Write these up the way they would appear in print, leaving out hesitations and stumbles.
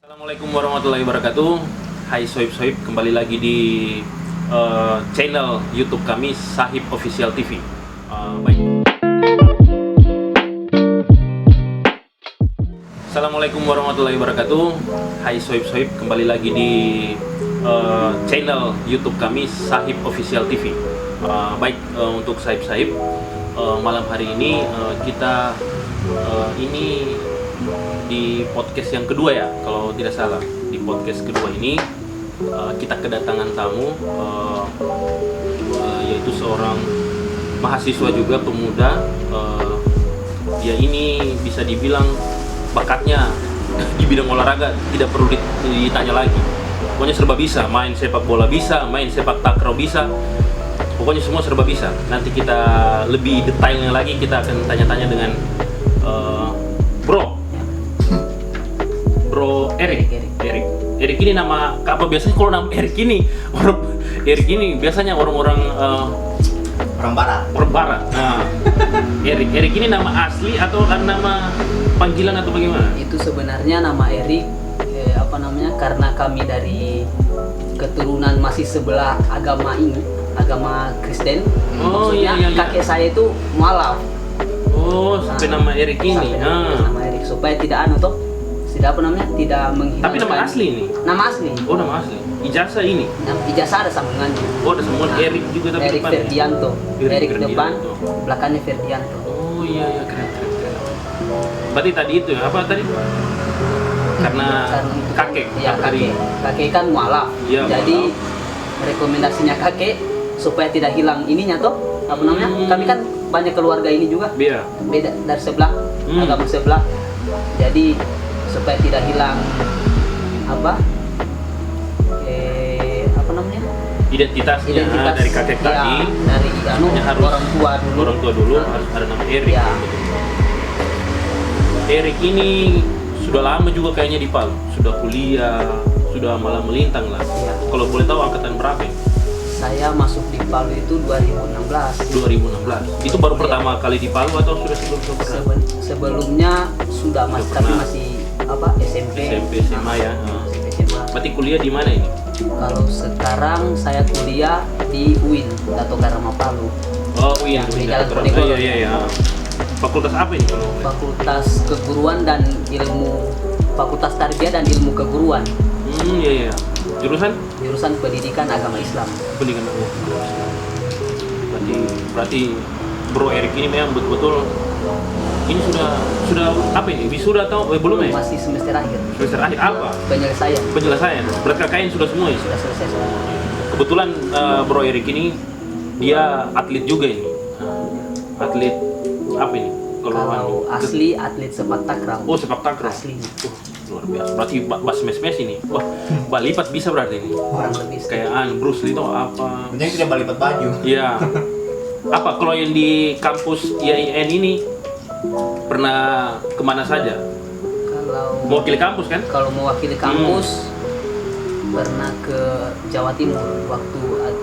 Assalamualaikum warahmatullahi wabarakatuh. Hai Soib, kembali lagi di channel YouTube kami Sahib Official TV. Baik. Assalamualaikum warahmatullahi wabarakatuh. Hai Soib, kembali lagi di channel YouTube kami Sahib Official TV. Baik, untuk Sahib, malam hari ini kita ini di podcast yang kedua ya, kalau tidak salah. Di podcast kedua ini kita kedatangan tamu, yaitu seorang mahasiswa juga, pemuda. Dia ini bisa dibilang bakatnya di bidang olahraga tidak perlu ditanya lagi. Pokoknya serba bisa, main sepak bola bisa, main sepak takraw bisa. Pokoknya semua serba bisa. Nanti kita lebih detailnya lagi, kita akan tanya-tanya dengan Bro Erik ini nama apa biasanya? Kalau nama Erik ini biasanya orang-orang orang barat. Nah, Erik ini nama asli atau kan nama panggilan atau bagaimana? Itu sebenarnya nama Erik karena kami dari keturunan masih sebelah agama Kristen. Oh iya. Kakek saya itu mualaf. Oh, sampai nama Erik ini. Nama Erik supaya tidak tidak menghilangkan. Tapi nama asli ini? Nama asli. Oh, nama asli. Ijazah ini? Ijazah ada sambungannya. Oh, ada sambungan. Erik juga tapi Erik depan. Ferdianto. Erik depan, Ferdianto. belakangnya Ferdianto. Oh iya, keren. Berarti tadi itu ya, apa tadi? Karena kakek. Ya, kakek kan mualaf. Ya, jadi rekomendasinya kakek supaya tidak hilang ininya toh. Kami kan banyak keluarga ini juga. Iya. Beda dari sebelah, agama sebelah. Jadi supaya tidak hilang identitasnya dari kakek ya, tadi. dari harus orang tua dulu harus ada nama Erik. Ya. Erik ini sudah lama juga kayaknya di Palu, sudah kuliah, sudah malah melintang lah. Ya. Kalau boleh tahu angkatan berapa? Saya masuk di Palu itu 2016. 2016. Itu baru pertama kali di Palu atau sudah sebelumnya? Sebelumnya sudah masih SMP, SMA ya. SMP, SMA. Berarti kuliah di mana ini? Kalau sekarang saya kuliah di UIN, Dato Garama Palu. Oh, UIN. Di Jalan Ponegoro. Iya. Fakultas apa ini kalau? Fakultas Keguruan dan Fakultas Tarbiyah dan Ilmu Keguruan. Iya. Jurusan Pendidikan Agama Islam. Pendidikan Agama Islam. Berarti Bro Erik ini memang betul-betul ini sudah apa ini? Wisuda atau belum ya? Masih semester akhir. Semester akhir apa? Penyelesaian. Berarti KKN sudah semua ya? Sudah selesai semua. Kebetulan Bro Erik ini dia atlet juga ini. Atlet apa ini? Kalau asli atlet sepak takraw. Oh, sepak takraw. Aslinya. Luar biasa. Berarti bas mes ini. Wah, balipat bisa berarti ini. Kurang lebih. Kayak Bruce Lee itu apa? Penting tidak balipat baju. Iya. Apa kalau yang di kampus IAIN ini pernah kemana saja? Kalau Mewakili kampus kan? Kalau mewakili kampus pernah ke Jawa Timur.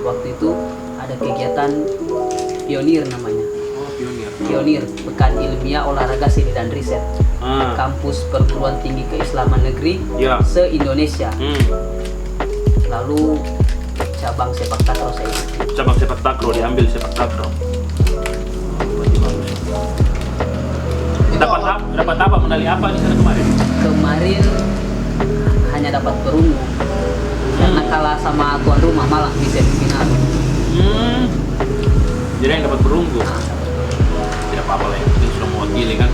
Waktu itu ada kegiatan pionir namanya. Oh, Pionir Pekan Ilmiah Olahraga Seni dan Riset. Kampus Perguruan Tinggi Keislaman Negeri se-Indonesia. Lalu cabang sepak takraw saya ikuti. Cabang sepak takraw diambil sepak takraw. Dapat apa, medali apa di sana kemarin? Kemarin hanya dapat perunggu karena kalah sama tuan rumah Malang di semifinal. Jadi yang dapat perunggu. Tidak apa-apa lah, yang penting sudah mewakili kan.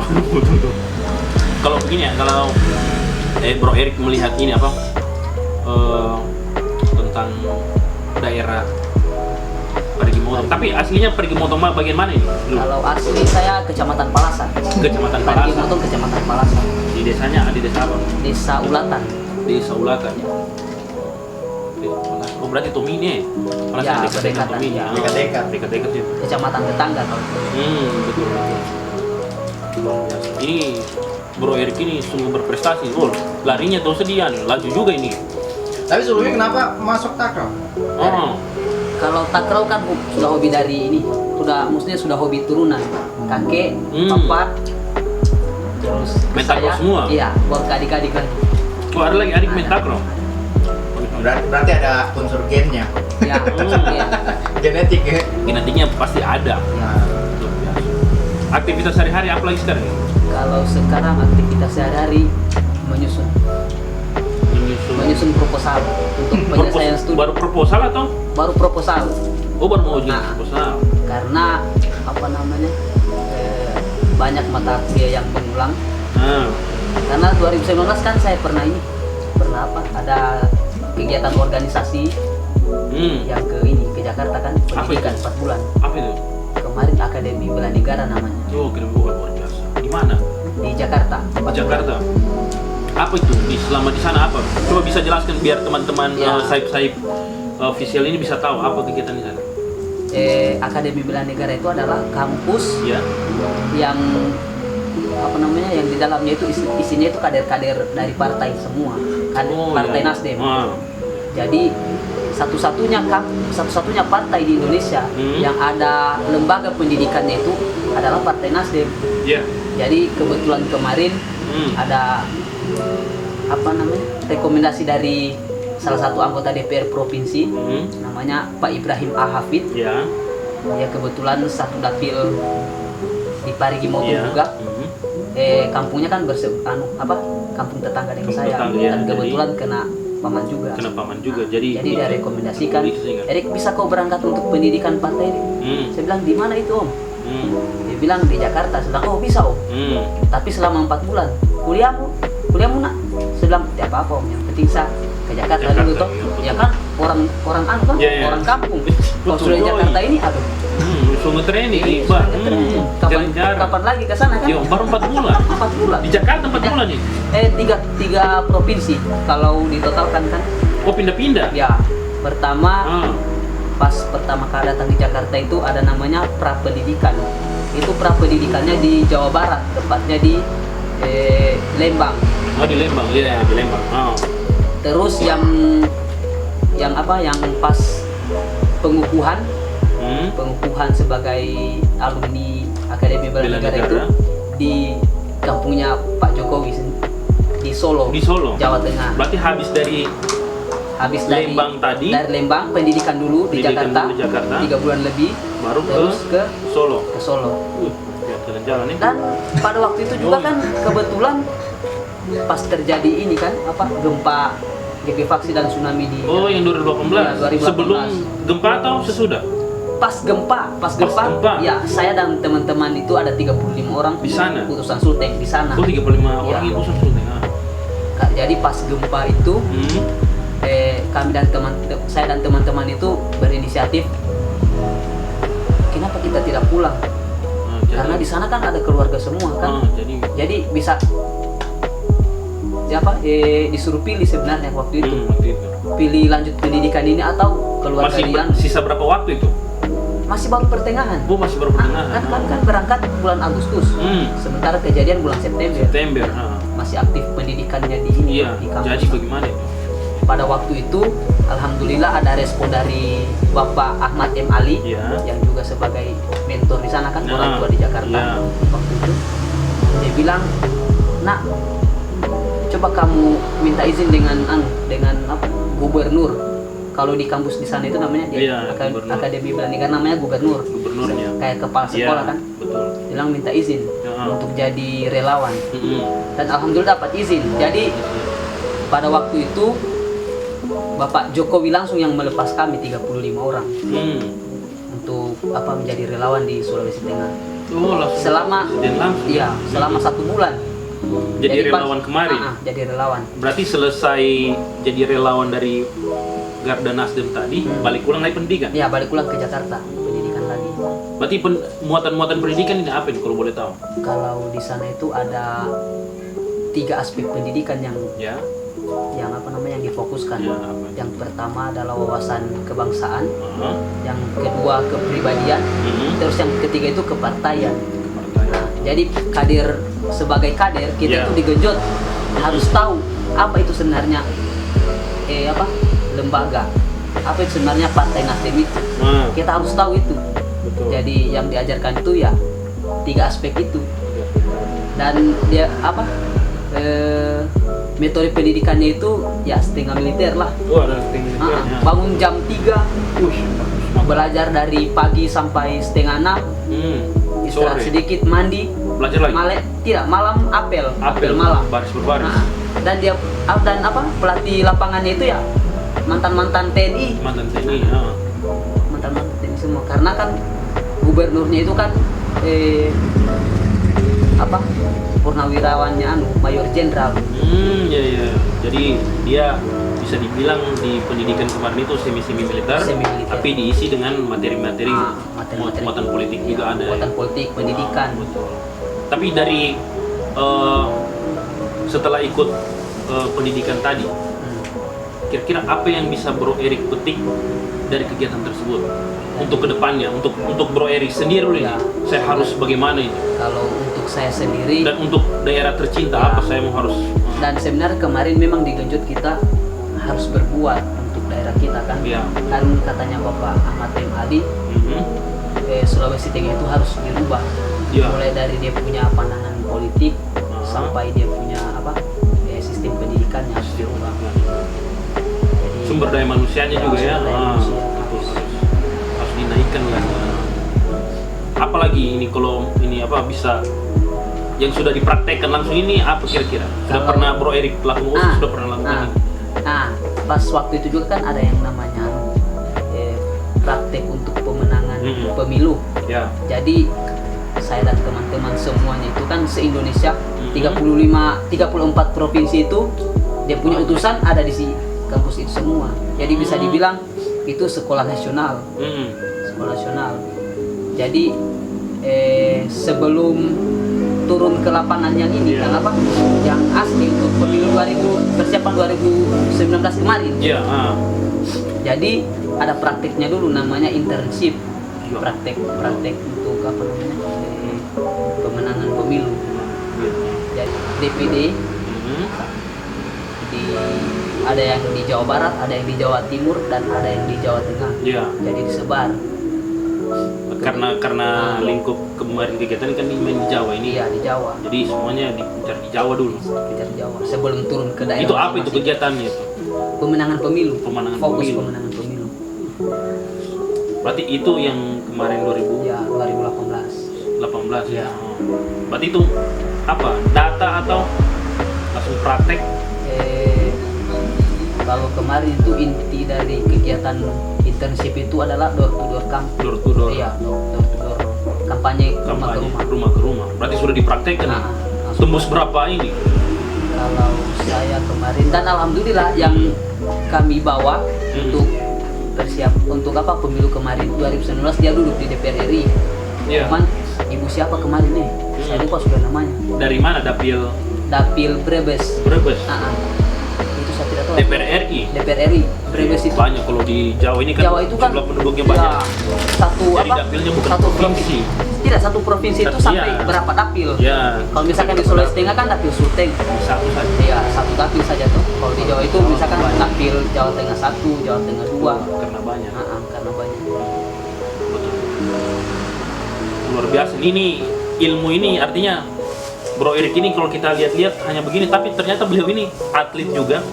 Betul. Kalau begini ya, kalau Bro Erik melihat ini apa tentang daerah Parigi Motong. Tapi aslinya Parigi Motong bagian mana ini? Kalau asli saya Kecamatan Palasan. Kecamatan Parigi Palasan. Motong Kecamatan Palasan. Di desanya, di desa apa? Desa Ulatan. Desa Ulatan. Oh, berarti Tomine. Palasan Ya, dekat dengan berdekatan, Tomine. ya. Dekat ya. Kecamatan tetangga kalau itu. Betul. Ini Bro Erik ini sungguh berprestasi. Oh, larinya tuh sedian, laju juga ini. Tapi sebelumnya kenapa masuk takraw? Kalau takraw kan sudah hobi dari ini, sudah hobi turunan kakek, papa, terus Main takraw semua? Iya, buat adik-adik lagi. Oh, ada lagi adik main takraw. Berarti ada unsur gennya. Ya, iya. Genetik ya. Genetiknya pasti ada. Ya. Luar biasa. Aktivitas sehari-hari apa lagi sekarang? Kalau sekarang aktivitas sehari-hari menyusun proposal untuk penyelesaian studi. Baru proposal atau? Baru proposal. Oh, baru mau ujian Nah. proposal. Karena apa namanya? Banyak mata kuliah yang mengulang. Nah, Karena 2019 kan saya pernah apa? Ada kegiatan organisasi yang ke Jakarta kan, pendidikan 4 bulan. apa itu? Kemarin Akademi Bela Negara namanya. Oh, kira bukan luar biasa. Di mana? Di Jakarta. Di Jakarta. Apa itu? Selama di sana apa? Coba bisa jelaskan biar teman-teman Ya. Saib official ini bisa tahu apa kegiatan di sana. Akademi Bela Negara itu adalah kampus Ya. yang apa namanya, yang di dalamnya itu isinya itu kader-kader dari partai semua, partai ya. Nasdem. Ah. Jadi satu-satunya partai di Indonesia yang ada lembaga pendidikannya itu adalah Partai Nasdem. Ya. Jadi kebetulan kemarin ada apa namanya, rekomendasi dari salah satu anggota DPR provinsi, namanya Pak Ibrahim A. Hafid. Ya. Dia kebetulan satu dapil di Parigi Motong Ya. juga. Kampungnya kan kampung tetangga dengan saya, tetangga, ya. dan kebetulan kena paman juga. Kena paman juga. Jadi dia rekomendasikan, Jadi Erik bisa kau berangkat untuk pendidikan partai ini. Saya bilang, di mana itu Om? Dia bilang di Jakarta. Saya bilang, oh bisa Om, tapi selama 4 bulan. Kuliahmu nak? Saya bilang, tidak apa-apa Om, yang penting saya ke Jakarta dulu toh. Iya, Ya kan, orang kan, Ya, ya. orang kampung. Kalau Betul, sudah di yoi. Jakarta ini, aduh. Sungai training, Iya, Iqbal. kapan kapan lagi ke sana kan? Ya, baru 4 bulan. 4 bulan. Di Jakarta 4 bulan nih. Tiga provinsi kalau ditotalkan kan. Oh, pindah-pindah. Ya, pertama Ah. pas pertama kali datang di Jakarta itu ada namanya prapendidikan. Itu prapendidikannya di Jawa Barat, tepatnya di Lembang. Oh, di Lembang. Iya, di Lembang. Oh. Terus yang pas pengukuhan sebagai alumni Akademi Bela Bela Negara Negara. itu di kampungnya Pak Jokowi di Solo, Di Solo. Jawa Tengah. Berarti habis dari Lembang tadi, dari Lembang pendidikan dulu di pendidikan Jakarta, dulu di Jakarta, 3 bulan lebih, baru terus ke Solo. Solo. Ya, jalan-jalan nih. Dan pada waktu itu juga kan kebetulan pas terjadi ini kan gempa likuifaksi dan tsunami di Oh, yang 2018. Iya, 2018. Sebelum gempa atau sesudah? pas gempa, gempa. ya saya dan teman-teman itu ada 35 orang Di sana? utusan Sulteng di sana. Oh, 35 orang Iya. itu Sulteng. Jadi pas gempa itu kami dan saya dan teman-teman itu berinisiatif, kenapa kita tidak pulang? Karena di sana kan ada keluarga semua kan. Jadi bisa disuruh pilih sebenarnya waktu itu. Pilih lanjut pendidikan ini atau keluar Masih kalian. sisa berapa waktu itu? Masih baru pertengahan. Oh, masih baru pertengahan. Kan berangkat bulan Agustus. Sementara kejadian bulan September. Masih aktif pendidikannya di ini, Iya. di kampus. Jadi bagaimana itu? Pada waktu itu alhamdulillah ada respon dari Bapak Ahmad M. Ali, Iya. yang juga sebagai mentor di sana kan, Nah, orang tua di Jakarta. iya. Waktu itu dia bilang, "Nak, coba kamu minta izin dengan gubernur. Kalau di kampus di sana itu namanya Iya, gubernur. Akademi Bela Negara namanya gubernur. Gubernurnya. Kayak kepala sekolah Iya, kan. betul. Bilang minta izin untuk jadi relawan. Dan alhamdulillah dapat izin. Jadi pada waktu itu Bapak Jokowi langsung yang melepas kami 35 orang untuk menjadi relawan di Sulawesi Tengah. Oh, langsung. Selama Dan langsung. iya, selama 1 bulan. Jadi pas- relawan kemarin. Jadi relawan. Berarti selesai jadi relawan dari Garda Nasdem tadi, balik pulang lagi pendidikan. Ya, balik pulang ke Jakarta, pendidikan lagi. Berarti muatan-muatan pendidikan ini apa ini kalau boleh tahu? Kalau di sana itu ada 3 aspek pendidikan yang Ya. yang difokuskan. Ya, apa? Yang pertama adalah wawasan kebangsaan, Aha. yang kedua kepribadian, terus yang ketiga itu kepartaian. Jadi sebagai kader kita Ya. itu digenjot harus tahu apa itu sebenarnya lembaga, apa itu sebenarnya Partai Nasdem itu. Nah, Kita harus tahu itu. betul. Jadi yang diajarkan itu ya 3 aspek itu. Dan dia apa? Metode pendidikannya itu ya setengah militer lah. Oh, ada tinggi. Bangun jam 3, belajar dari pagi sampai setengah 6, istirahat Sore. sedikit, mandi, Belajar lagi. malam apel malam. Baris berbaris. Dan dia dan apa pelatih lapangannya itu ya mantan TNI, Mantan TNI. mantan TNI semua, karena kan gubernurnya itu kan apa purnawirawannya mayor jenderal. Ya. Jadi dia bisa dibilang di pendidikan kemarin itu semi militer, Semi-militer. tapi diisi dengan materi-materi Materi-materi. muatan politik juga ada. Muatan politik, pendidikan. Betul. Tapi dari setelah ikut pendidikan tadi, kira-kira apa yang bisa Bro Erik petik dari kegiatan tersebut untuk kedepannya, untuk Bro Erik sendiri dulu Ya. ini, saya harus bagaimana ini? Kalau untuk saya sendiri, Dan untuk daerah tercinta Ya. apa saya mau harus? dan sebenarnya kemarin memang digenjot kita harus berbuat untuk daerah kita kan. Ya. Kan katanya Bapak Ahmad M. Ali, Sulawesi Tengah itu harus dirubah. Ya. Mulai dari dia punya pandangan politik sampai dia punya apa sistem pendidikannya harus dirubah. Jadi, Sumber daya manusianya juga ya. sumber daya manusia Betul. Harus dinaikkan lah. Apalagi ini kalau ini apa bisa yang sudah dipraktekkan langsung ini apa kira-kira? Sudah Kalau- pernah Bro Erik lakukan? Sudah pernah lakukan ini? Pas waktu itu juga kan ada yang namanya praktek untuk pemenangan pemilu. Ya. Jadi saya dan teman-teman semuanya itu kan se-Indonesia 34 provinsi itu dia punya utusan ada di kampus itu semua. Jadi bisa dibilang itu sekolah nasional. Sekolah nasional. Jadi sebelum turun ke lapangan yang ini kan apa? Yang asli untuk pemilu 2000 persiapan 2019 kemarin. Iya. Jadi ada prakteknya dulu namanya internship. Iya. Praktek untuk apa namanya? Pemenangan pemilu. Jadi DPD ada yang di Jawa Barat, ada yang di Jawa Timur, dan ada yang di Jawa Tengah. Iya. Jadi disebar. Karena lingkup kemarin kegiatan kan main di Jawa ini. Iya di Jawa. Jadi semuanya dicari di Jawa dulu. Kejar Jawa. Sebelum turun ke daerah. Itu apa itu masing-masing. kegiatannya itu? Pemenangan pemilu. Pemenangan Fokus pemilu. pemenangan pemilu. Berarti itu yang kemarin 2018 Ya 2018. ya. Berarti itu apa? Data atau langsung praktek? Kalau kemarin itu inti dari kegiatan internship itu adalah door to door Door to door. Iya, door to door kampanye rumah ke rumah. Rumah ke rumah. Berarti sudah dipraktekkan. Nah, Nih? Tembus berapa ini? Kalau saya kemarin dan alhamdulillah yang kami bawa untuk bersiap untuk apa pemilu kemarin 2019 dia duduk di DPR RI. Iya. Cuman ibu siapa kemarin nih? Saya lupa sudah namanya. Dari mana Dapil Dapil Brebes. Brebes? Itu saya tidak tahu. DPR RI. DPR RI Brebes itu. Banyak kalau di Jawa ini kan Jawa itu kan jumlah penduduknya ya, banyak. satu Jadi apa? dapilnya bukan satu provinsi. Tidak satu provinsi itu Iya. sampai berapa dapil? Ya. Kalau misalkan di Sulawesi Tengah kan dapil Sulteng. Satu saja. Iya, satu dapil saja tuh. Kalau di Jawa itu misalkan dapil Jawa Tengah 1, Jawa Tengah 2. Karena banyak. Karena banyak. Betul. Luar biasa. Ini ilmu ini artinya Bro Erik ini kalau kita lihat-lihat hanya begini, tapi ternyata beliau ini atlet juga.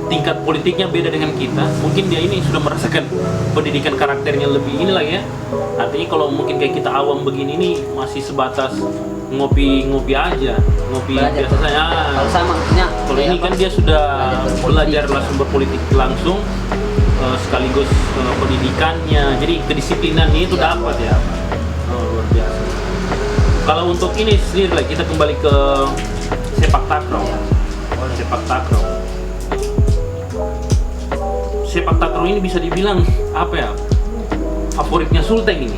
Tingkat politiknya beda dengan kita. Mungkin dia ini sudah merasakan pendidikan karakternya lebih inilah ya. Artinya kalau mungkin kayak kita awam begini ini masih sebatas ngopi aja, ngopi Belajar. biasa saja. Kalau saya maksudnya Kalau ini kan dia sudah belajar langsung berpolitik langsung, sekaligus pendidikannya, jadi kedisiplinannya itu dapat ya. Luar biasa. Kalau untuk ini sendiri lah, kita kembali ke sepak takraw. Sepak takraw. Sepak takraw ini bisa dibilang apa ya? Favoritnya Sulteng ini.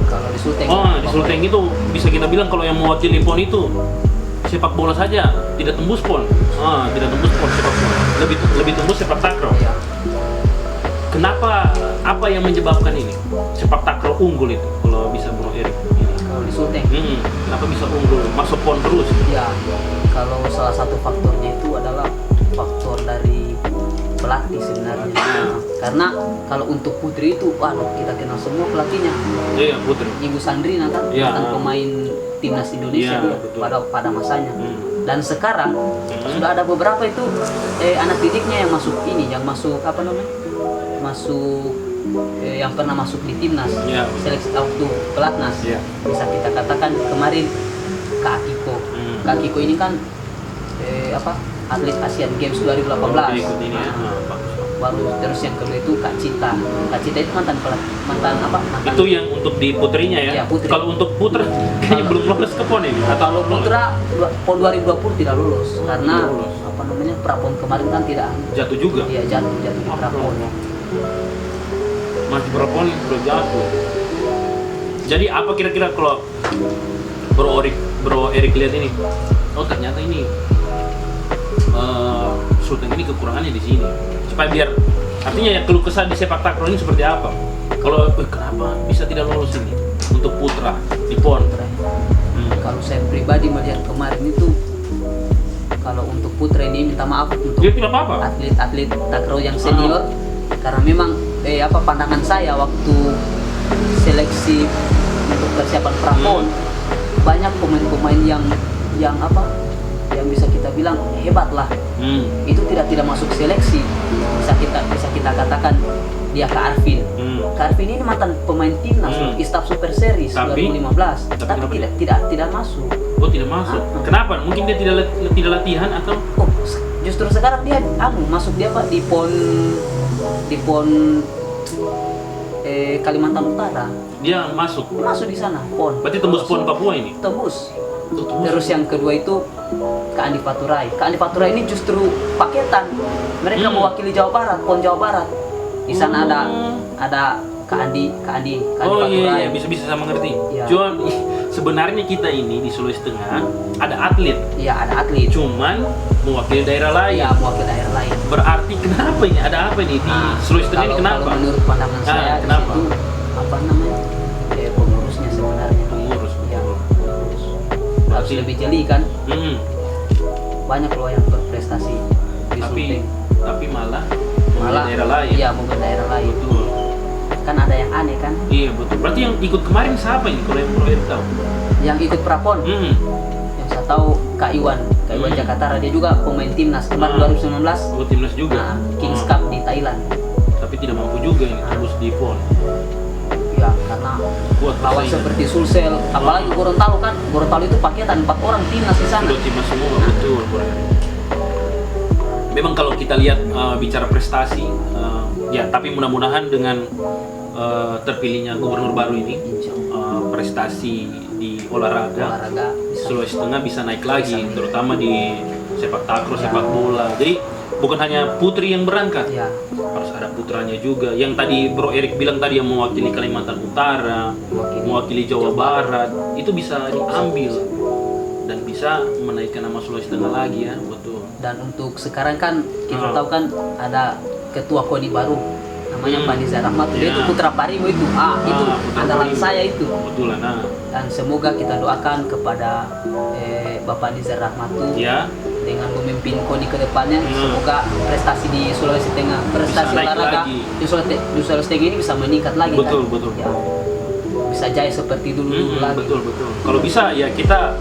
kalau di Sulteng. Di Sulteng itu bisa kita bilang kalau yang mewakili PON itu sepak bola saja, tidak tembus PON. Tidak tembus PON sepak bola. Lebih tembus sepak takraw. Iya. Kenapa? Apa yang menyebabkan ini? Sepak takraw unggul itu kalau bisa Bro Erik ini. Kalau di Sulteng. Kenapa bisa unggul? Masuk PON terus. Ya, kalau salah satu faktornya itu adalah faktor dari pelatih sebenarnya. Karena kalau untuk putri itu, waduh, kita kenal semua pelatihnya. Iya, Putri. Ibu Sandrina kan, Iya. mantan pemain timnas Indonesia Iya, dia betul. pada masanya. Hmm. Dan sekarang sudah ada beberapa itu anak didiknya yang masuk ini, yang masuk apa namanya? Masuk yang pernah masuk di timnas, Iya. seleksi waktu pelatnas. Iya. Bisa kita katakan kemarin Kak Akiko. Kak Akiko ini kan atlet Asian Games 2018. Oh, dia ikut ini ya. Nah, Bagus. baru terus yang kedua itu Kak Cita. Kak Cita itu mantan mantan Itu yang untuk di putrinya ya? Iya, putri. Kalau untuk putra kayaknya belum lolos ke PON ini. kalau putra PON 2020 tidak lulus karena lulus. apa namanya prapon kemarin kan tidak Jatuh juga? dia jatuh di prapon. Masih berapa nih udah jatuh. Jadi apa kira-kira kalau Bro Erik lihat ini? Oh ternyata ini Sultan ini kekurangannya di sini. Supaya biar artinya ya keluh kesah di sepak takraw ini seperti apa? Kalau kenapa bisa tidak lolos ini untuk putra di PON? Kalau saya pribadi melihat kemarin itu kalau untuk putra ini minta maaf untuk Ya tidak apa-apa. atlet-atlet takraw yang senior karena memang pandangan saya waktu seleksi untuk persiapan prapon banyak pemain-pemain yang bisa kita bilang hebat lah. Itu tidak masuk seleksi. Bisa kita katakan dia Kak Arvin. Kak Arvin ini mantan pemain timnas Istaf Super Series Tapi 2015. Tapi kenapa tidak masuk. Oh tidak masuk. Kenapa? Mungkin dia tidak latihan atau? Oh, justru sekarang dia masuk dia Pak di PON Kalimantan Utara. Dia masuk. Dia masuk di sana PON. Berarti tembus PON Papua ini? Tembus. Terus yang kedua itu Kak Andi Paturai. Kak Andi Paturai ini justru paketan. Mereka mewakili Jawa Barat, PON Jawa Barat. Di sana ada Kak Andi Oh Paturai. iya, bisa sama ngerti. Iya. Cuman sebenarnya kita ini di Sulawesi Tengah ada atlet, Iya, ada atlet. cuman mewakili daerah lain. Iya, mewakili daerah lain. Berarti kenapa ini? Ada apa ini di Sulawesi Tengah ini kenapa? Kalau menurut pandangan saya kenapa? itu apa namanya? Pengurusnya sebenarnya. Pengurus. Iya, pengurus. Harus lebih jeli kan? Banyak loh yang berprestasi di Sulteng. Tapi malah daerah lain. Iya, mungkin daerah lain. Betul. Kan ada yang aneh kan? Iya betul. Berarti yang ikut kemarin siapa ini? Kalau yang Bro tahu? Yang ikut prapon. Yang saya tahu Kak Iwan Jakarta. Dia juga pemain timnas kemarin 2019. Oh, timnas juga. Nah, Kings Cup di Thailand. Tapi tidak mampu juga ini tembus di PON. Ya, karena Kuat lawan persaingan. seperti Sulsel, apalagi Gorontalo kan. Gorontalo itu paketan 4 orang timnas di sana. Sudah timnas semua, betul. Bro. Memang kalau kita lihat bicara prestasi, ya tapi mudah-mudahan dengan terpilihnya gubernur baru ini, Insya Allah. prestasi di olahraga bisa. Sulawesi Tengah bisa naik lagi, terutama di sepak takraw, sepak bola. Jadi bukan hanya putri yang berangkat, Ya, harus ada putranya juga. Yang tadi Bro Erik bilang tadi yang mewakili Kalimantan Utara, mewakili Jawa Barat, itu bisa diambil dan bisa menaikkan nama Sulawesi Tengah lagi ya, betul. dan untuk sekarang kan kita tahu kan ada ketua KONI baru namanya Pak Nizar Rahmat. Dia Ya. itu putra Parimo itu. Itu putra andalan Parimo. saya itu. Betul nah. Dan semoga kita doakan kepada Bapak Nizar Rahmat itu Ya, dengan memimpin KONI ke depannya, semoga prestasi di Sulawesi Tengah, prestasi naik olahraga lagi. di Sulawesi Tengah ini bisa meningkat lagi. Betul, kan? betul. Ya, bisa jaya seperti dulu lagi. betul. Kalau bisa ya kita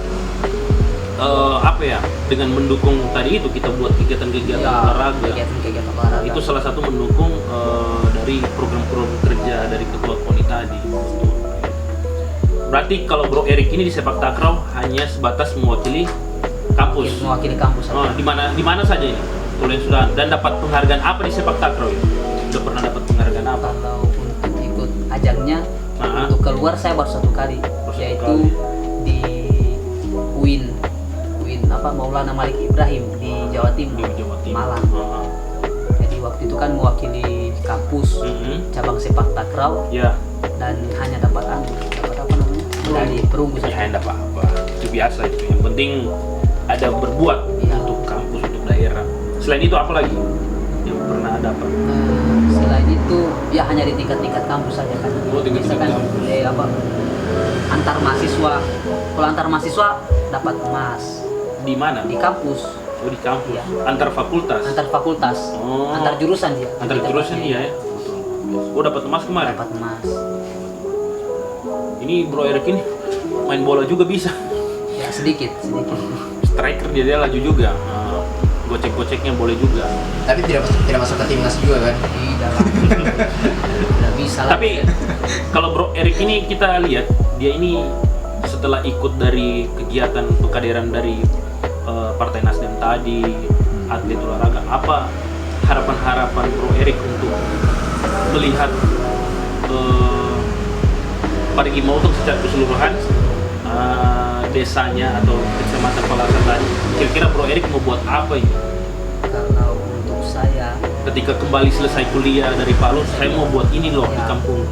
dengan mendukung tadi itu kita buat kegiatan-kegiatan Ya, olahraga. kegiatan olahraga. Itu salah satu mendukung dari program-program kerja dari ketua KONI tadi. Betul. Berarti kalau Bro Erik ini di sepak takraw hanya sebatas mewakili kampus. mewakili kampus. Oh, di mana saja ini? Kalau yang sudah dan dapat penghargaan apa di sepak takraw ini? Sudah pernah dapat penghargaan apa? Kalau untuk ikut ajangnya, untuk keluar saya baru satu kali, yaitu kali. di UIN Maulana Malik Ibrahim di Jawa Timur, Di Jawa Timur. Malang. Jadi waktu itu kan mewakili kampus cabang sepak takraw Ya. dan hanya dapat apa namanya? Medali perunggu Ya saja. enggak apa-apa. Itu biasa itu. Yang penting ada berbuat Ya. untuk kampus, untuk daerah. Selain itu apa lagi yang pernah dapat? Selain itu ya hanya di tingkat-tingkat kampus saja kan. Oh, tingkat-tingkat Biasa kan, kampus. antar mahasiswa. Kalau antar mahasiswa dapat emas Di mana? di kampus, Oh, di kampus. Iya. Antar fakultas. antar fakultas, Oh. antar jurusan dia. Antar Kita jurusan pakai. iya ya. Oh, dapat emas kemarin. dapat emas. Ini Bro Erik ini main bola juga bisa. Ya sedikit. Striker dia laju juga. Gocek-goceknya boleh juga. Tapi tidak masuk ke timnas juga kan? Tidak lah. Tidak bisa lah. Tapi kalau Bro Erik ini kita lihat dia ini setelah ikut dari kegiatan pekaderan dari Partai Nasdem tadi, atlet olahraga, apa harapan-harapan Bro Erik untuk melihat Parigi Motong secara keseluruhan, desanya atau kecamatan Palasan tadi? Kira-kira Bro Erik mau buat apa ini? Kalau untuk saya, Ketika kembali selesai kuliah dari Palu, saya mau buat ini loh di kampung.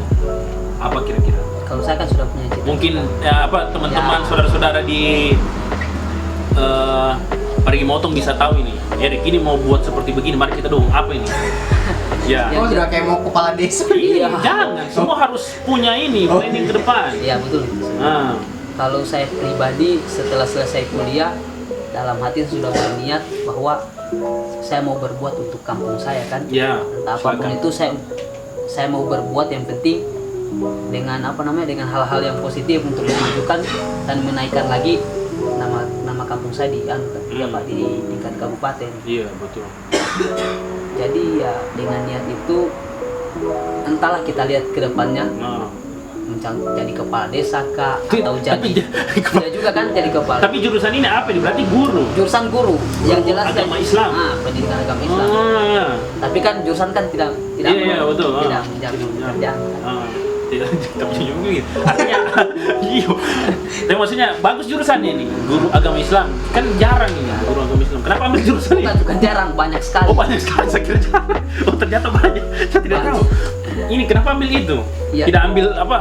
Apa kira-kira? kalau saya kan sudah punya cita. Mungkin ya, apa teman-teman Ya. saudara-saudara di Parigi Motong bisa tahu ini. Erik ini mau buat seperti begini, mari kita dong. Apa ini? Ya. Oh, sudah kayak mau kepala desa. Iya. Jangan, semua harus punya ini planning ke depan. Iya betul. Ah, Kalau saya pribadi setelah selesai kuliah, dalam hati sudah berniat bahwa saya mau berbuat untuk kampung saya kan. ya. Entah apapun silakan. itu saya mau berbuat, yang penting dengan dengan hal-hal yang positif untuk memajukan dan menaikkan lagi nama kampung saya di di tingkat kabupaten. Iya, betul. Jadi ya dengan niat itu, entahlah kita lihat ke depannya, Nah, jadi kepala desa kah atau Tapi- jadi tidak juga kan jadi kepala. tapi jurusan ini apa ini? Berarti guru. Jurusan guru yang jelas agama kan- Islam. pendidikan agama Islam. Ah, Tapi kan jurusan kan tidak iya, betul. tidak Ah. menjamin Tidak. pekerjaan. Ah, tidak bisa juga gitu. Artinya, iya. Tapi maksudnya bagus jurusannya ini, guru agama Islam. Kan jarang ini guru agama Islam. Kenapa ambil jurusan ini? Bukan jarang, banyak sekali. Oh, banyak sekali, saya kira jarang. Oh, ternyata banyak. Saya tidak tahu. Ini kenapa ambil itu? Iya. Tidak ambil apa?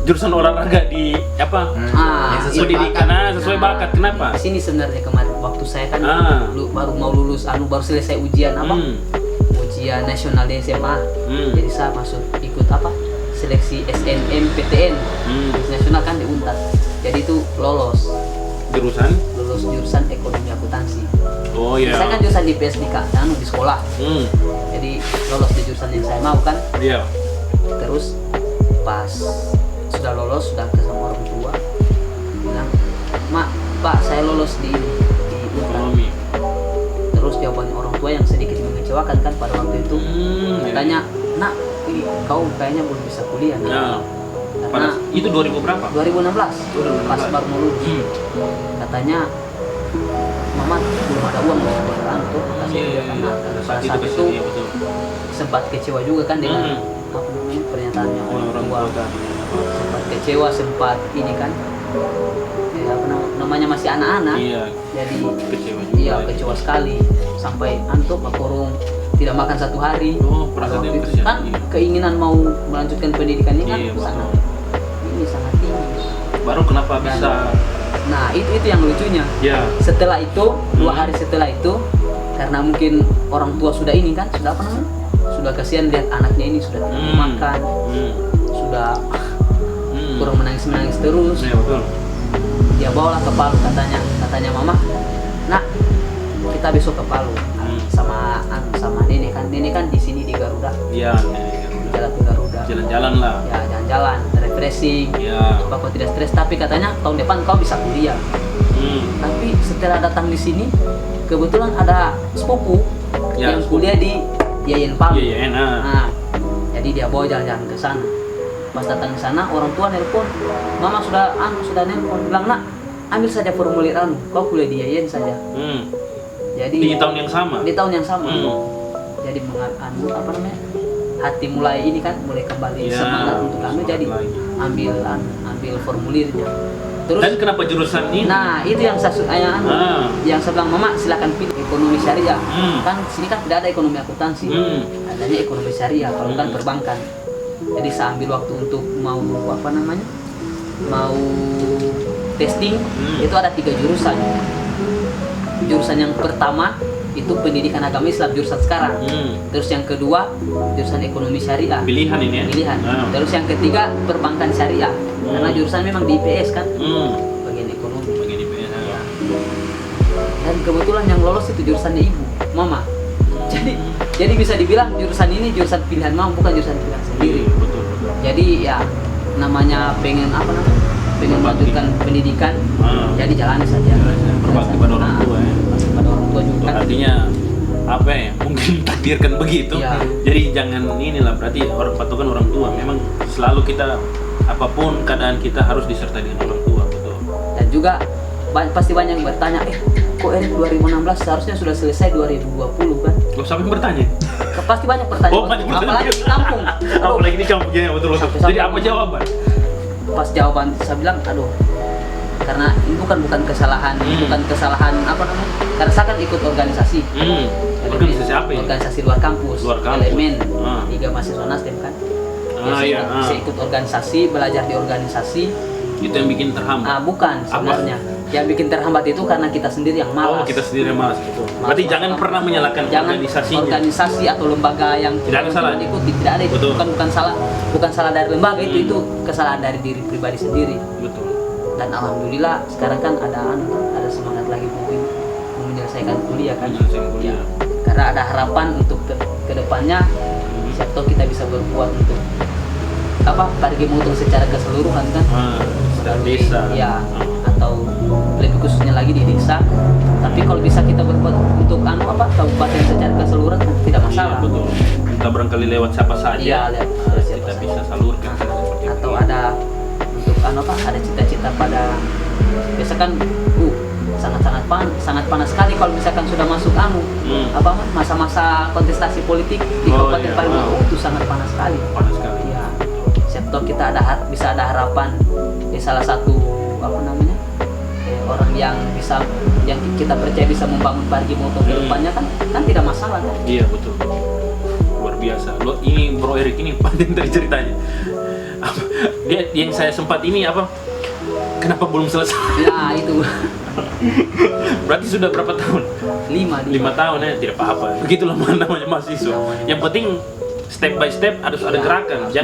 Jurusan olahraga di apa? Yang sesuai Pendidikan, sesuai Nah, bakat. Kenapa? Di sini sebenarnya kemarin waktu saya kan Ah. baru mau lulus, baru selesai ujian ujian nasional di SMA. Hmm. Jadi saya masuk ikut seleksi SNMPTN nasional kan di Untar. Jadi itu lolos jurusan ekonomi akuntansi. Oh iya. Saya kan jurusan di PS di sekolah. Hmm. Jadi lolos di jurusan yang saya mau kan. Iya. Terus pas sudah lolos, sudah ke sama orang tua, bilang, Pak saya lolos di Untar. Ekonomi. Terus jawaban orang tua yang sedikit mengecewakan kan pada waktu itu, Iya. katanya, nak kau kayaknya belum bisa kuliah Ya. nah. Pada Karena itu 2000 berapa? 2016 pas baru mau lulus, katanya mama belum ada uang untuk bayar tuh. Karena pada saat itu iya, betul. sempat kecewa juga kan dengan pernyataannya orang tua. Sempat kecewa, sempat ini kan, namanya masih anak-anak. Iya. Jadi Kecewa juga. iya kecewa sekali, sampai antuk kurung tidak makan satu hari. Oh, Pada perasaan waktu yang itu kasihan. kan Iya. keinginan mau melanjutkan pendidikan ini kan Iya, betul. sangat tinggi. Baru kenapa bisa? Nah itu yang lucunya. Ya. Setelah itu 2 hari setelah itu, karena mungkin orang tua sudah ini kan, sudah kasihan lihat anaknya ini sudah tidak makan, sudah kurang menangis terus. Iya, betul. Dia bawalah ke Palu, katanya mama, nak kita besok ke Palu sama nenek kan di sini di Garuda, Iya. jalan ke Garuda, Jalan-jalan lah. ya jalan-jalan refreshing, Iya. supaya kau tidak stres. Tapi katanya tahun depan kau bisa kuliah. Tapi setelah datang di sini, kebetulan ada sepupu Ya, yang sepupu. kuliah di Yayan Palu. Iya, enak. Nah, jadi dia bawa jalan-jalan ke sana. Pas datang ke sana, orang tua nelpon, mama sudah nelpon, bilang, nak ambil saja formulir kau kuliah di Yayan saja. Jadi Di tahun yang sama. di tahun yang sama. Hmm. Jadi hati mulai ini kan, mulai kembali Iya, semangat untuk kami. semangat Jadi lagi. ambil formulirnya. Terus Dan kenapa jurusan ini? nah itu yang yang saya bilang, mama silakan pilih ekonomi syariah. Kan sini kan tidak ada ekonomi akuntansi, adanya ekonomi syariah, kalau kan perbankan. Jadi saya ambil waktu untuk mau mau testing. Itu ada 3 jurusan. Jurusan yang pertama itu pendidikan agama Islam, jurusan sekarang. Terus yang kedua jurusan ekonomi syariah, Pilihan ini ya. pilihan. Terus yang ketiga perbankan syariah, karena jurusan memang di IPS kan, bagian ekonomi. Bagian IPS. Dan kebetulan yang lolos itu jurusannya ibu, mama. Jadi Jadi bisa dibilang jurusan ini jurusan pilihan mau, bukan jurusan pilihan sendiri. Betul. Jadi ya namanya pengen apa namanya? Pengen melanjutkan pendidikan. Jadi jalani saja. Berbakti pada orang tua ya. Pada orang tua juga. Artinya apa ya? Mungkin takdirkan begitu. Iya. Jadi jangan inilah, berarti orang patokan orang tua. Memang selalu kita apapun keadaan kita harus disertai dengan orang tua, betul. Dan juga pasti banyak yang bertanya, kok Erik 2016 seharusnya sudah selesai 2020 kan? Lo siapa yang bertanya? Pasti banyak pertanyaan. Oh, banyak Apalagi di kampung. Aduh, Apalagi di kampung ya, betul. Sampai- Jadi apa jawaban? pas jawaban saya bilang, aduh, karena ini bukan kesalahan, bukan kesalahan apa namanya? Karena saya kan ikut organisasi. Organisasi apa ini? Organisasi luar kampus. Luar kampus. Elemen. Ah. 3 mahasiswa Nasdem kan. Iya. Saya ikut organisasi, belajar di organisasi. Itu yang bikin terhambat. Bukan sebenarnya. Yang bikin terhambat itu karena kita sendiri yang malas. Oh, kita sendiri yang malas, betul. Berarti Malas jangan apa? pernah menyalahkan Jangan organisasinya. organisasi atau lembaga yang Tidak ada salah. diikuti, tidak ada itu. Betul. Bukan salah dari lembaga itu kesalahan dari diri pribadi sendiri. Betul. Dan alhamdulillah sekarang kan ada semangat lagi mungkin menyelesaikan kuliah kan. Menyelesaikan kuliah. Ya, karena ada harapan untuk ke depannya siapa tahu kita bisa berbuat untuk target mutu secara keseluruhan kan. Secara desa. Ya, atau lebih khususnya lagi di desa. Tapi kalau bisa kita berbuat untuk kabupaten secara keseluruhan kan tidak masalah. Iya, betul. Kita barangkali lewat siapa saja. Iya, lewat siapa kita saja. bisa salurkan seperti itu. Atau ada untuk ada cita-cita pada biasa kan sangat panas sekali kalau misalkan sudah masuk masa-masa kontestasi politik di Oh, Kabupaten iya. Palembang itu sangat panas sekali. Panas sekali. Ya, siapa tahu kita bisa ada harapan di salah satu orang yang kita percaya bisa membangun Pargi Moto ke depannya kan tidak masalah kan? Iya, betul. Luar biasa. Ini Bro Erik ini panjang dari ceritanya. Dia yang saya sempat ini kenapa belum selesai? Ya itu Berarti sudah berapa tahun? 5 tahun ya, tidak apa-apa. Begitulah namanya mahasiswa. Yang penting step by step harus ada Ya, gerakan. harus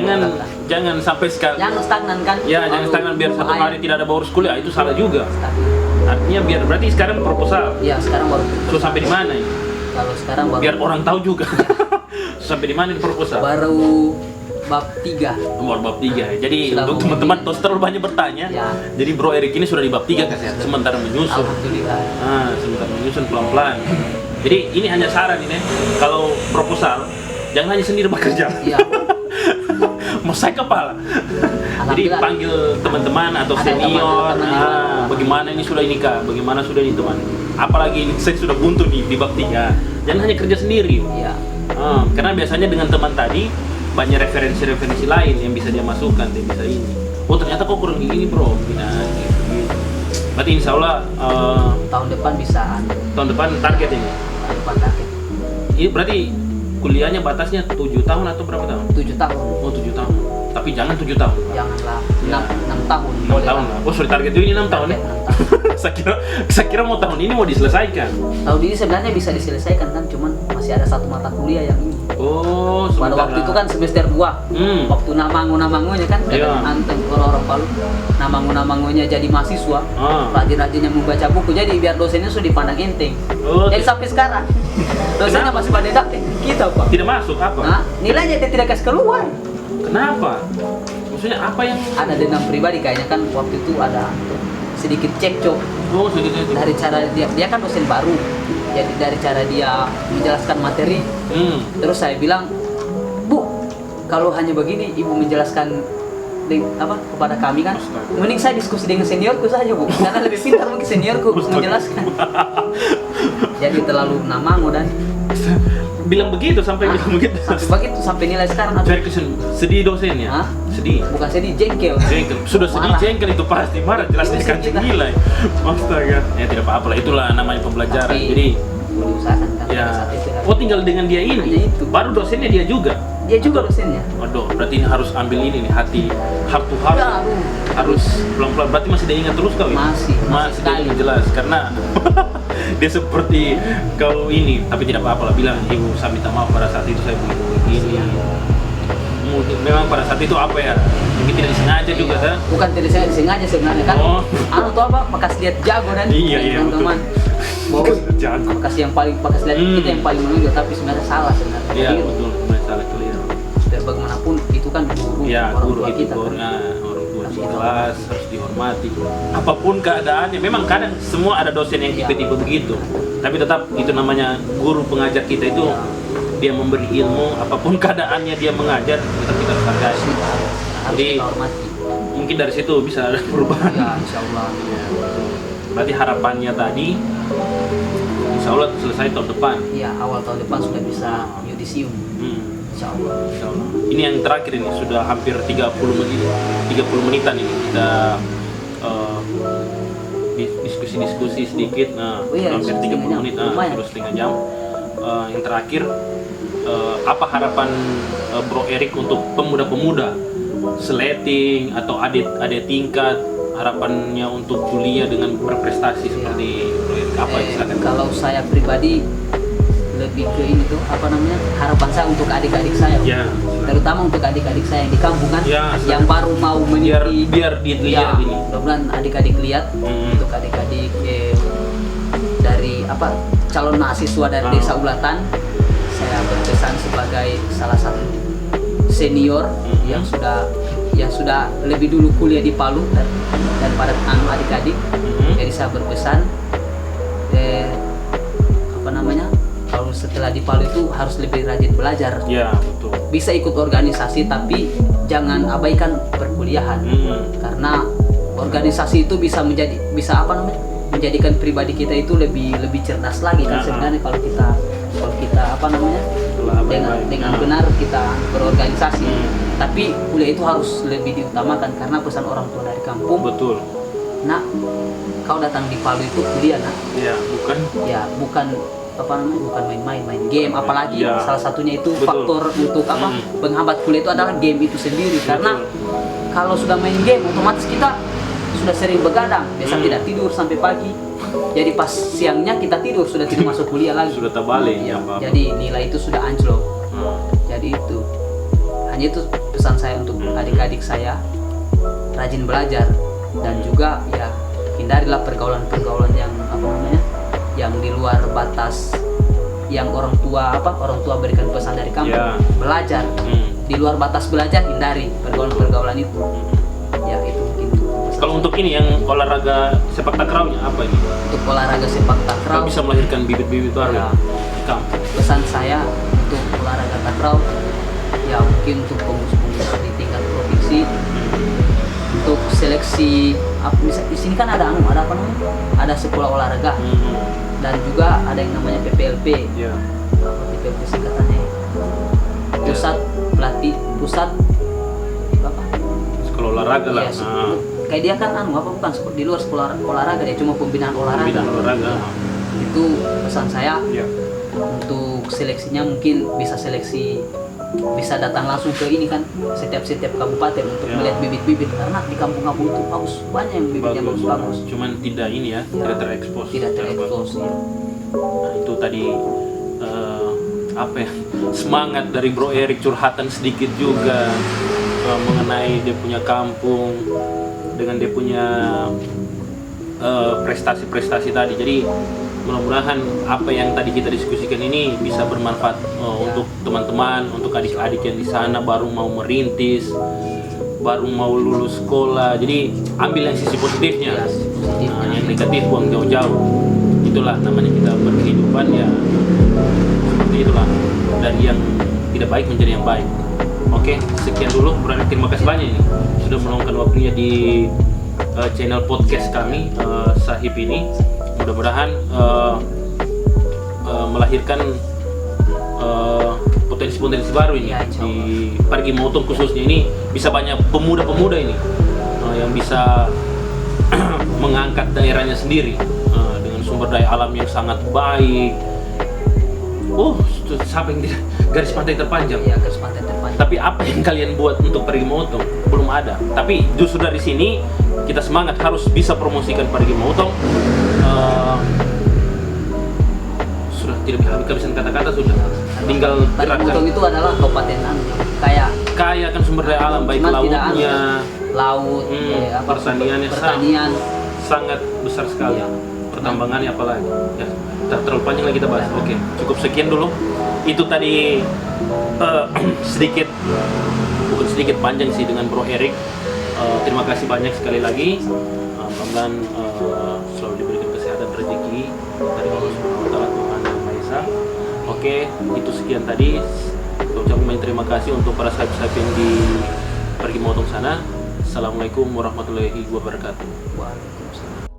Jangan sampai sekarang. jangan stagnan kan? Ya, jangan stagnan biar satu hari tidak ada boros kuliah, itu salah juga. Artinya berarti sekarang proposal. Ya sekarang baru So sampai di mana ini? kalau sekarang baru Biar orang tahu juga. So, sampai di mana di proposal? baru bab 3. Nomor bab 3. Jadi Sudah untuk mau teman-teman begini. terus terlalu banyak bertanya. Ya. Jadi Bro Erik ini sudah di bab 3 kan, sementara menyusun. Alhamdulillah. Sebentar menyusun pelan-pelan. Jadi ini hanya saran ini, kalau proposal jangan hanya sendiri bekerja. Iya. Mau saya kepala. Jadi Alhamdulillah. panggil teman-teman atau Ada senior. teman-teman juga. Bagaimana ini sudah ini Kak? Bagaimana sudah ini teman? Apalagi ini saya sudah buntu nih di bab 3. Jangan hanya kerja sendiri. Iya. Karena biasanya dengan teman tadi banyak referensi-referensi lain yang bisa dia masukkan, dia bisa ini. Oh ternyata kok kurang gini bro, gitu. Berarti insya Allah Tahun depan bisa tahun depan target ini. tahun depan target. Ini berarti kuliahnya batasnya 7 tahun atau berapa tahun? 7 tahun. Oh 7 tahun. Tapi jangan 7 tahun. Janganlah Ya. 6 tahun. 6 tahun lah. Oh sorry, target ini 6 tahun ya? Target 6 tahun. saya kira mau tahun ini mau diselesaikan. Tahun ini sebenarnya bisa diselesaikan kan, cuman masih ada satu mata kuliah yang ini. Oh, Pada sebentar waktu lah. itu kan semester 2. Waktu namangunya kan, Iya. anteng orang-orang Palu. Namangunya jadi mahasiswa. Ah. Rajin-rajinnya membaca buku, jadi biar dosennya sudah dipandang enteng. Oh, Jadi sampai sekarang dosennya Kenapa? masih pada enteng kita Pak. tidak masuk apa? Nah, nilainya dia tidak kasih keluar. Kenapa? Maksudnya apa yang Ada dendam pribadi kayaknya kan, waktu itu ada sedikit cekcok oh segitu itu? dari cara dia kan dosen baru. Jadi dari cara dia menjelaskan materi, terus saya bilang, "Bu, kalau hanya begini Ibu menjelaskan kepada kami kan, mending saya diskusi dengan seniorku saja, Bu. Karena lebih pintar mungkin seniorku menjelaskan." Jadi terlalu namangu dan bilang begitu sampai bilang begitu. sampai nilai sekarang Cari sedih dosennya. Hah? Sedih. bukan sedih, jengkel. Jengkel. Sudah sedih Marah. jengkel itu pasti marah, jelas dia Dosen kan kita. nilai. Astaga. Ya tidak apa-apa lah, itulah namanya pembelajaran. Tapi Jadi mau diusahakan kan ya. pada saat itu. Oh tinggal dengan dia Hanya ini. itu. Baru dosennya dia juga. Dia juga dosennya. Waduh, berarti ini harus ambil ini nih, heart to heart. Ya, aduh. Harus pelan-pelan. Berarti masih dia ingat terus kau ya? Masih dia sekali. ingat jelas karena dia seperti kau ini, tapi tidak apa-apa lah, bilang ibu saya minta maaf pada saat itu saya begini. memang pada saat itu apa ya? Mungkin tidak disengaja juga kan? Bukan tidak disengaja sebenarnya kan. Oh. Anu tuh apa? Bekas lihat jago dan Iya, teman-teman. Bahwa Jago. bekas yang paling bekas lihat kita yang paling menonjol, tapi sebenarnya salah sebenarnya. Iya Jadi, betul, masalah clear. biar bagaimanapun itu kan guru Ya orang guru tua itu kita. guru, Kan. orang tua Harus di kita kelas harus dihormati. Apapun keadaannya, memang kadang semua ada dosen yang Iya. tipe-tipe begitu. Tapi tetap itu namanya guru pengajar kita itu Iya. dia memberi ilmu, apapun keadaannya dia mengajar, tetap kita harus hargai. Harus Jadi kita hormati. mungkin dari situ bisa ada perubahan. Ya, insya Allah. Ya, berarti harapannya tadi insya Allah selesai tahun depan. Ya, awal tahun depan sudah bisa yudisium. Insya Allah. Insya Allah. Ini yang terakhir ini sudah hampir 30 menitan ini kita diskusi sedikit. Nah, Oh iya, hampir 30 setengah jam. menit, Lumayan. sudah setengah jam. Yang terakhir apa harapan Bro Erik untuk pemuda-pemuda seleting atau adik tingkat, harapannya untuk kuliah dengan berprestasi seperti Bro Erik apa silakan. Kalau saya pribadi lebih ke ini tuh apa namanya, harapan saya untuk adik-adik saya, Ya, terutama untuk adik-adik saya yang di kampung kan, Ya, yang baru mau meniti. biar dilihat ini. Mudah-mudahan adik-adik lihat. Untuk adik-adik dari apa calon mahasiswa dari Desa Ulatan, saya berpesan sebagai salah satu senior yang sudah lebih dulu kuliah di Palu daripada adik-adik. Jadi saya berpesan apa namanya, kalau setelah di Palu itu harus lebih rajin belajar. Ya, betul. Bisa ikut organisasi tapi jangan abaikan perkuliahan. Karena organisasi itu bisa menjadikan pribadi kita itu lebih cerdas lagi kan sebenarnya kalau kita apa namanya, dengan benar kita berorganisasi. Tapi kuliah itu harus lebih diutamakan karena pesan orang tua dari kampung, Betul. nak, kau datang di Palu itu kuliah, nak, Ya, bukan. ya bukan apa namanya, bukan main game, apalagi Ya. salah satunya itu Betul. faktor untuk apa penghambat kuliah itu adalah game itu sendiri. Karena kalau sudah main game otomatis kita sudah sering begadang, biasa tidak tidur sampai pagi, jadi pas siangnya kita tidur sudah tidak masuk kuliah lagi. Sudah terbalik Ya, ya, Pak. jadi nilai itu sudah anjlok. Jadi itu hanya itu pesan saya untuk adik-adik saya, rajin belajar dan juga ya hindarilah pergaulan-pergaulan yang apa namanya, yang di luar batas yang orang tua berikan pesan dari kamu. Ya. Belajar di luar batas belajar, hindari pergaulan-pergaulan itu. Ya itu mungkin pesan Kalau untuk ini yang olahraga sepak takralnya apa ini? untuk olahraga sepak takraw. Kita bisa melahirkan bibit-bibit baru Ya. di kampung. Pesan saya untuk olahraga takraw ya mungkin untuk pengurus-pengurus di tingkat provinsi, untuk seleksi di sini kan ada apa namanya, ada sekolah olahraga dan juga ada yang namanya PPLP. Ya. Apa PPLP singkatannya? Pusat apa? Sekolah olahraga lah. Iya, kayak dia kan bukan seperti di luar sekolah olahraga, dia cuma pembinaan olahraga. Bidang olahraga. Itu pesan saya. Ya. Untuk seleksinya mungkin bisa datang langsung ke ini kan, setiap kabupaten untuk Ya. melihat bibit-bibit, karena di kampung-kampung itu banyak yang bibitnya bagus-bagus, Cuman tidak ini ya, tidak terekspos. tidak terekspos ya. Nah, itu tadi apa ya, semangat dari Bro Erik, curhatan sedikit juga mengenai dia punya kampung dengan dia punya prestasi-prestasi tadi. Jadi mudah-mudahan apa yang tadi kita diskusikan ini bisa bermanfaat untuk teman-teman, untuk adik-adik yang di sana baru mau merintis, baru mau lulus sekolah. Jadi ambil yang sisi positifnya. Ya, positifnya. Nah, yang negatif buang jauh-jauh. Itulah namanya kita berkehidupan ya. Seperti itulah, dari yang tidak baik menjadi yang baik. Oke, sekian dulu. Berarti terima kasih banyak ini sudah meluangkan waktunya di channel podcast kami Sahib ini. Mudah-mudahan melahirkan potensi-potensi baru ini Ya, insya di Parigi Motong khususnya. Ini bisa banyak pemuda-pemuda ini yang bisa mengangkat daerahnya sendiri dengan sumber daya alam yang sangat baik. Siapa yang tidak, garis pantai terpanjang. Ya, garis pantai terpanjang. Tapi apa yang kalian buat untuk Parigi Motong? Belum ada. Tapi justru dari sini kita semangat harus bisa promosikan Parigi Motong. Sudah tidak kehabisan kata-kata, sudah tinggal Parigi gerakkan. Motong itu adalah kabupaten kayak kaya akan sumber daya alam, baik Cuma tidak lautnya, laut, pertaniannya pertanian. sangat besar sekali. Iya. Pertambangannya apalagi. Ya, tak terlalu panjang lagi kita bahas. Oke, cukup sekian dulu. Itu tadi sedikit, bukan sedikit, panjang sih dengan Bro Erik. Terima kasih banyak sekali lagi. Mudah-mudahan selalu diberikan kesehatan, rezeki dari Allah Subhanahu wa taala, Tuhan Yang Maha Esa. Oke, itu sekian tadi. Ucapkan banyak terima kasih untuk para sahabat-sahabat yang di pergi motong sana. Assalamualaikum warahmatullahi wabarakatuh. Waalaikumsalam.